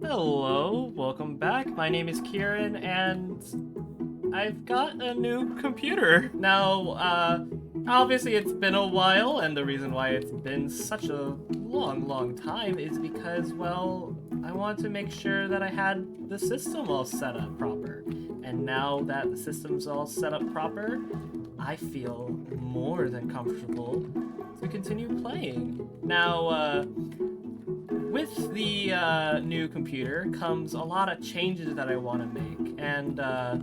Hello, welcome back. My name is Kieran, and I've got a new computer. Now, obviously it's been a while, and the reason why it's been such a long time is because, well, I wanted to make sure that I had the system all set up proper. And now that the system's all set up proper, I feel more than comfortable to continue playing. Now, with the new computer comes a lot of changes that I want to make, and I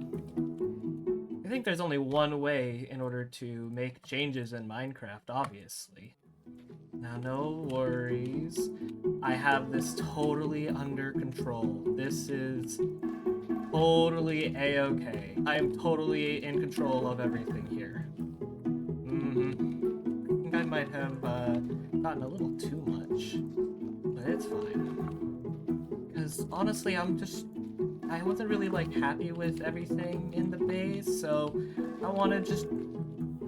think there's only one way in order to make changes in Minecraft, obviously. Now, no worries. I have this totally under control. This is totally a-okay. I am totally in control of everything here. I think I might have gotten a little too much, but it's fine. Because honestly, I wasn't really like happy with everything in the base, so I want to just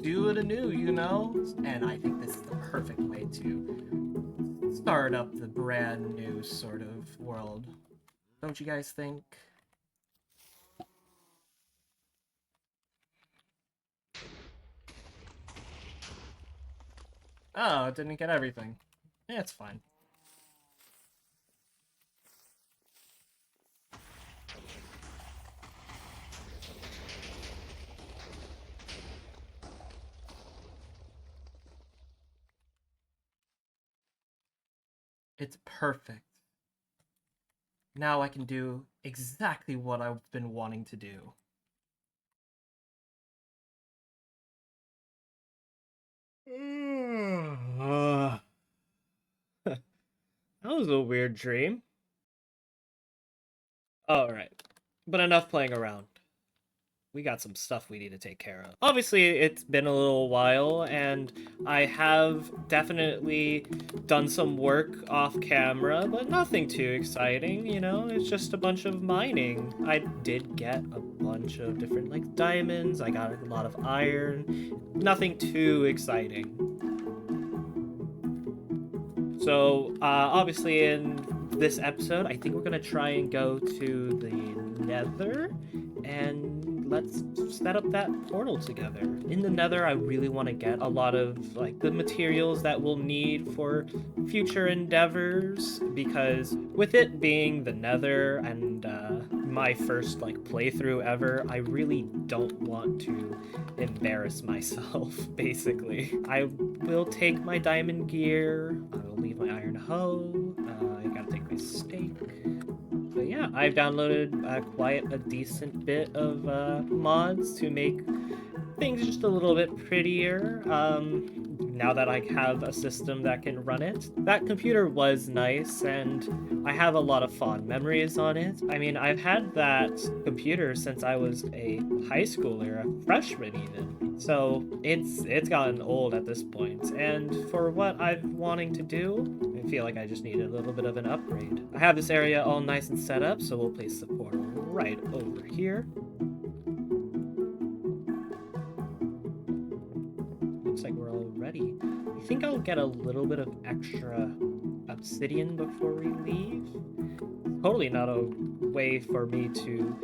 do it anew, you know? And I think this is the perfect way to start up the brand new sort of world. Don't you guys think? Oh, it didn't get everything. Yeah, it's fine. It's perfect. Now I can do exactly what I've been wanting to do. That was a weird dream. Alright. But enough playing around. We got some stuff we need to take care of. Obviously, it's been a little while, and I have definitely done some work off camera, but nothing too exciting, you know? It's just a bunch of mining. I did get a bunch of different, like, diamonds, I got a lot of iron. Nothing too exciting. So, obviously, in this episode, I think we're gonna try and go to the Nether, and let's set up that portal together. In the Nether, I really want to get a lot of like the materials that we'll need for future endeavors, because with it being the Nether and my first like playthrough ever, I really don't want to embarrass myself. Basically, I will take my diamond gear. I will leave my iron hoe. I gotta take my stake. But yeah, I've downloaded quite a decent bit of mods to make things just a little bit prettier. Now that I have a system that can run it. That computer was nice, and I have a lot of fond memories on it. I mean, I've had that computer since I was a high schooler, a freshman even. So it's gotten old at this point, and for what I'm wanting to do, I feel like I just need a little bit of an upgrade. I have this area all nice and set up, so we'll place the portal right over here. Looks like we're all ready. I think I'll get a little bit of extra obsidian before we leave. Totally not a way for me to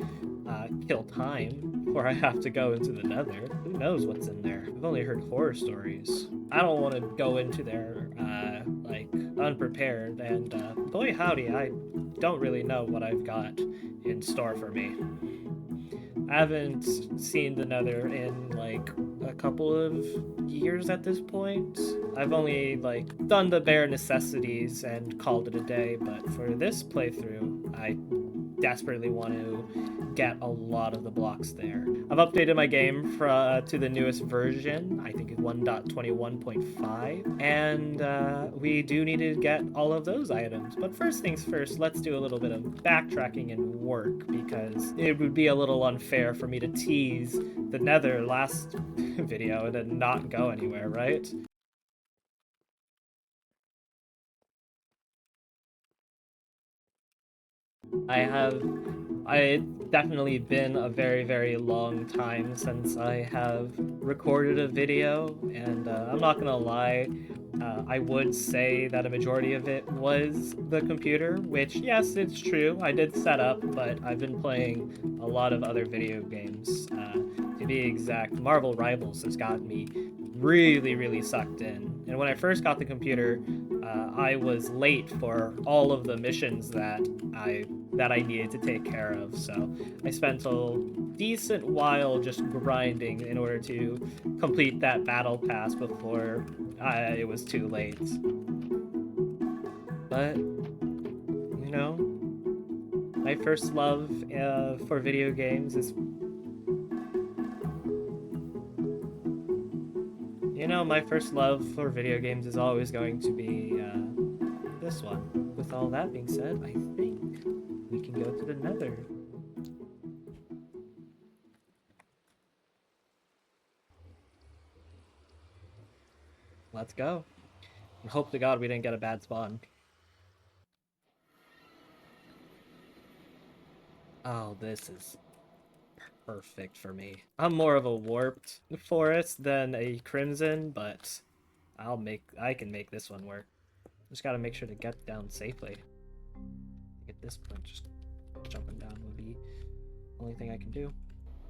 kill time before I have to go into the Nether. Who knows what's in there? I've only heard horror stories. I don't want to go into there like unprepared, and boy howdy, I don't really know what I've got in store for me. I haven't seen the Nether in like a couple of years at this point. I've only like done the bare necessities and called it a day, but for this playthrough, I desperately want to get a lot of the blocks there. I've updated my game to the newest version, I think 1.21.5, and we do need to get all of those items. But first things first, let's do a little bit of backtracking and work, because it would be a little unfair for me to tease the Nether last video and then not go anywhere, right? I have It's definitely been a very, very long time since I have recorded a video, and I'm not gonna lie, I would say that a majority of it was the computer, which, yes, it's true, I did set up, but I've been playing a lot of other video games. To be exact, Marvel Rivals has gotten me really, really sucked in. And when I first got the computer, I was late for all of the missions that I needed to take care of. So I spent a decent while just grinding in order to complete that battle pass before it was too late. But my first love for video games is my first love for video games is always going to be this one. With all that being said, I think we can go to the Nether. Let's go. And hope to God we didn't get a bad spawn. Oh, this is perfect for me. I'm more of a warped forest than a crimson, but I can make this one work. Just gotta make sure to get down safely. At this point, just jumping down would be the only thing I can do.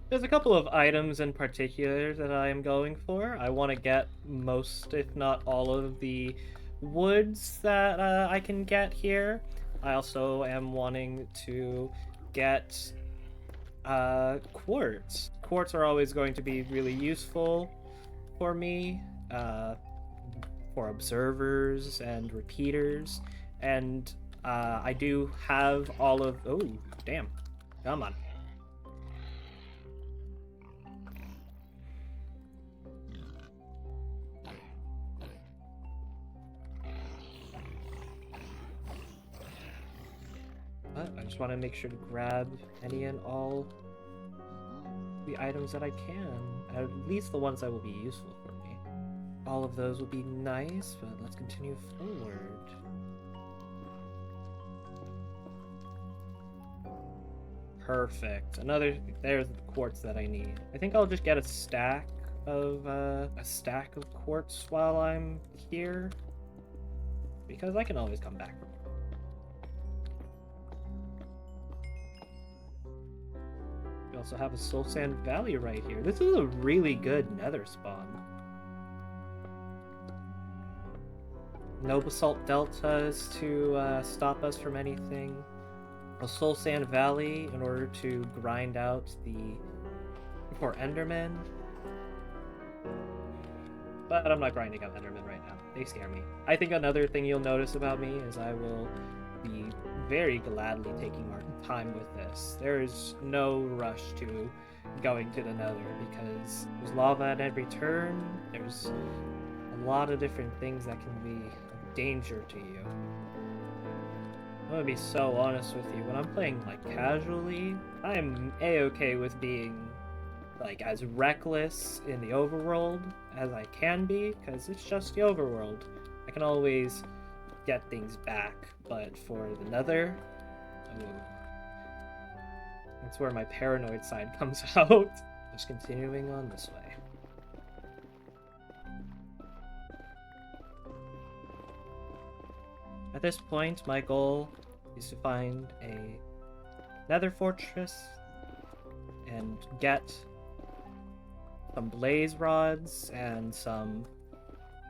There's a couple of items in particular that I am going for. I want to get most, if not all, of the woods that I can get here. I also am wanting to get quartz. Quartz are always going to be really useful for me, for observers and repeaters. And I do have all of... Oh, damn. Come on. But I just want to make sure to grab any and all the items that I can. At least the ones that will be useful for me. All of those will be nice, but let's continue forward. Perfect. There's the quartz that I need. I think I'll just get a stack of quartz while I'm here, because I can always come back. We also have a Soul Sand Valley right here. This is a really good nether spawn. No basalt deltas to stop us from anything. A Soul Sand Valley in order to grind out for Endermen. But I'm not grinding out Endermen right now. They scare me. I think another thing you'll notice about me is I will be very gladly taking our time with this. There is no rush to going to the Nether because there's lava at every turn. There's a lot of different things that can be of danger to you. I'm gonna be so honest with you. When I'm playing like casually, I'm a-okay with being like as reckless in the overworld as I can be, because it's just the overworld. I can always get things back, but for the Nether, that's where my paranoid side comes out. Just continuing on this way. At this point, my goal is to find a nether fortress and get some blaze rods and some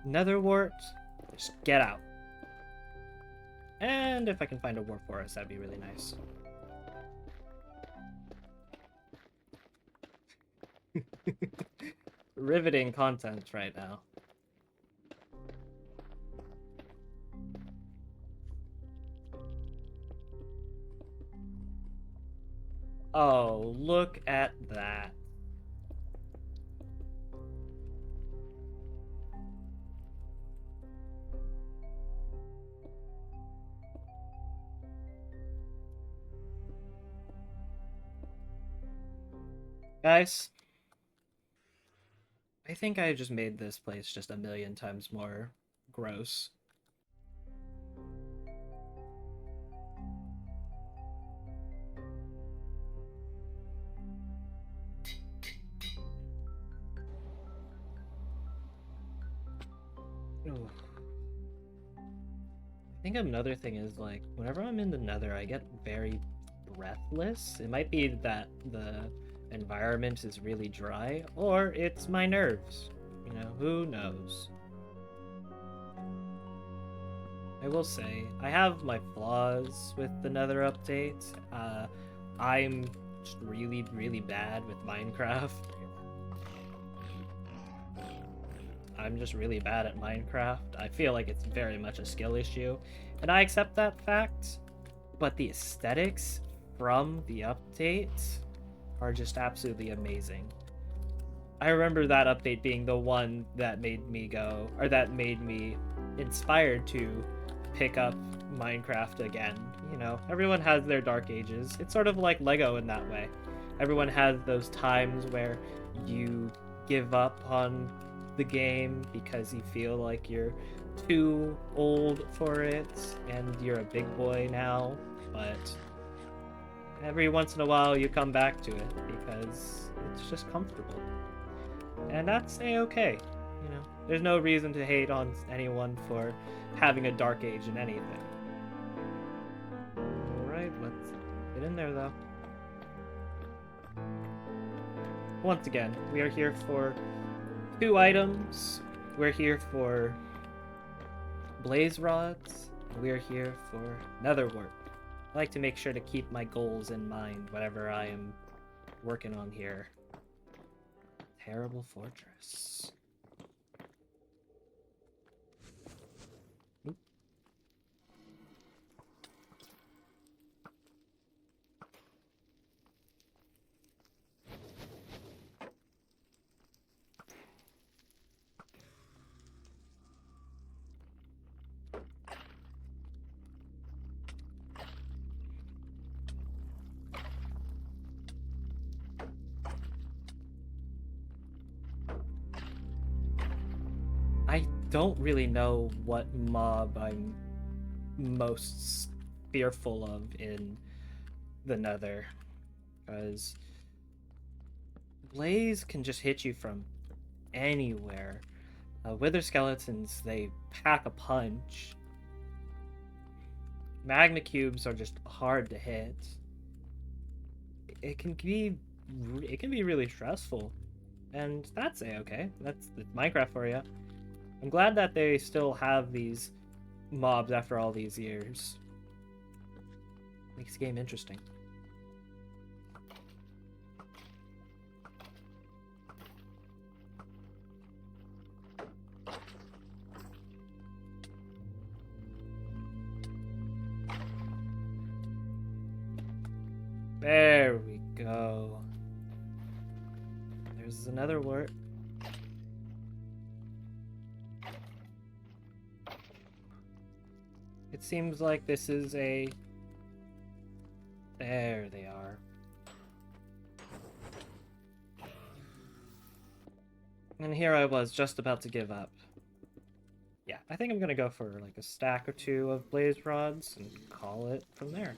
nether wart. Just get out. And if I can find a war forest, that'd be really nice. Riveting content right now. Oh, look at that. Guys, I think I just made this place just a million times more gross. I think another thing is, like, whenever I'm in the nether, I get very breathless. It might be that the environment is really dry, or it's my nerves. You know, who knows? I will say, I have my flaws with the nether update. I'm just really, really bad with Minecraft. I'm just really bad at Minecraft. I feel like it's very much a skill issue, and I accept that fact, but the aesthetics from the update are just absolutely amazing. I remember that update being the one that made me go, or that made me inspired to pick up Minecraft again. You know, everyone has their dark ages. It's sort of like Lego in that way. Everyone has those times where you give up on the game because you feel like you're too old for it and you're a big boy now, but every once in a while you come back to it because it's just comfortable. And that's a-okay. You know, there's no reason to hate on anyone for having a dark age in anything. Alright, let's get in there though. Once again, we are here for 2 items. We're here for blaze rods. We're here for nether work. I like to make sure to keep my goals in mind whenever I am working on here. Terrible fortress. Oop. I don't really know what mob I'm most fearful of in the nether, because blaze can just hit you from anywhere. Wither skeletons, they pack a punch. Magma cubes are just hard to hit. It can be really stressful, and that's a-okay. That's Minecraft for you. I'm glad that they still have these mobs after all these years. Makes the game interesting. There we go. There's another word. It seems like this is a... There they are. And here I was just about to give up. Yeah, I think I'm gonna go for like a stack or 2 of blaze rods and call it from there.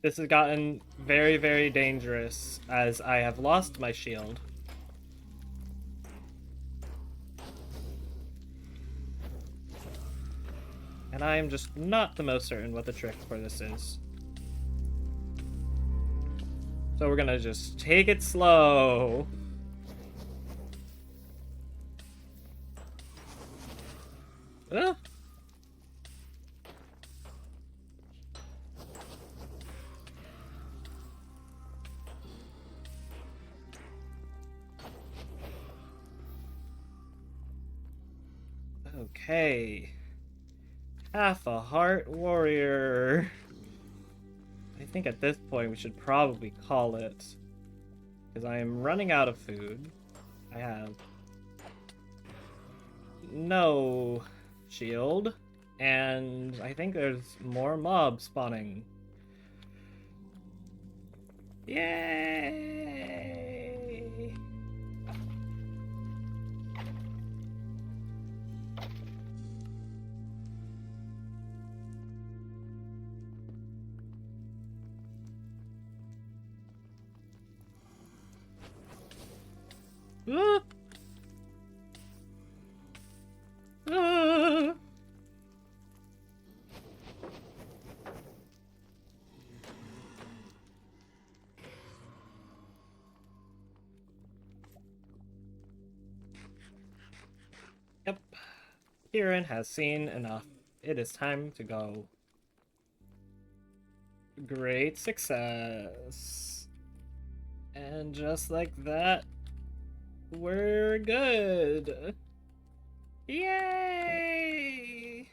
This has gotten very, very dangerous as I have lost my shield. And I am just not the most certain what the trick for this is. So we're gonna just take it slow. Ah. Okay. Half a heart warrior. I think at this point we should probably call it, because I am running out of food. I have no shield, and I think there's more mobs spawning. Yay! Ah! Ah! Yep. Kieran has seen enough. It is time to go. Great success. And just like that, we're good. Yay!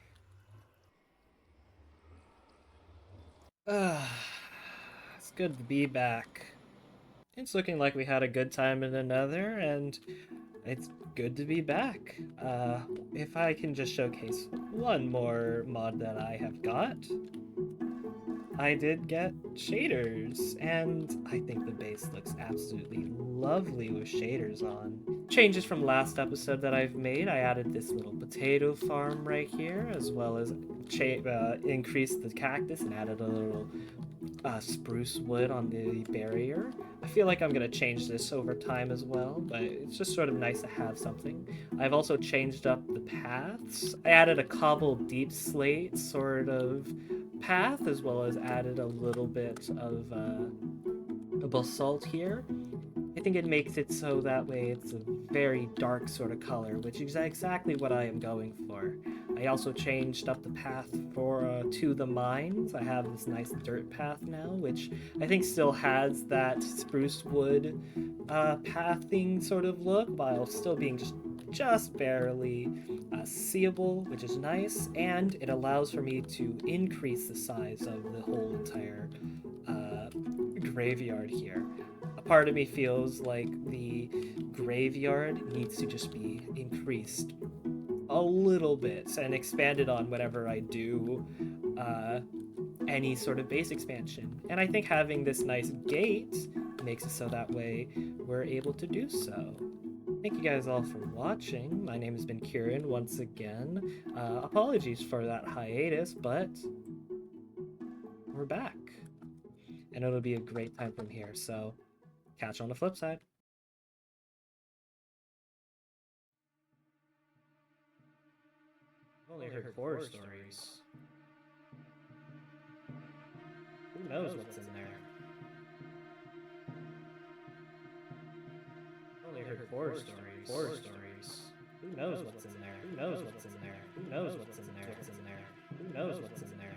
It's good to be back. It's looking like we had a good time in another, and it's good to be back. If I can just showcase one more mod that I have got, I did get shaders, and I think the base looks absolutely lovely with shaders on. Changes from last episode that I've made, I added this little potato farm right here, as well as increased the cactus and added a little spruce wood on the barrier. I feel like I'm going to change this over time as well, but it's just sort of nice to have something. I've also changed up the paths. I added a cobbled deep slate sort of path, as well as added a little bit of basalt here. I think it makes it so that way it's a very dark sort of color, which is exactly what I am going for. I also changed up the path for to the mines. I have this nice dirt path now, which I think still has that spruce wood pathing sort of look, while still being just barely seeable, which is nice, and it allows for me to increase the size of the whole entire graveyard here. A part of me feels like the graveyard needs to just be increased a little bit and expanded on whenever I do any sort of base expansion. And I think having this nice gate makes it so that way we're able to do so. Thank you guys all for watching. My name has been Kieran once again. Apologies for that hiatus, but we're back. And it'll be a great time from here, so catch you on the flip side. I've only heard horror stories. Who knows what's in there? I've only heard horror stories. Horror stories. Who knows what's in there? Who knows what's in there? Who knows what's in there? What's in there? Who knows what's in there?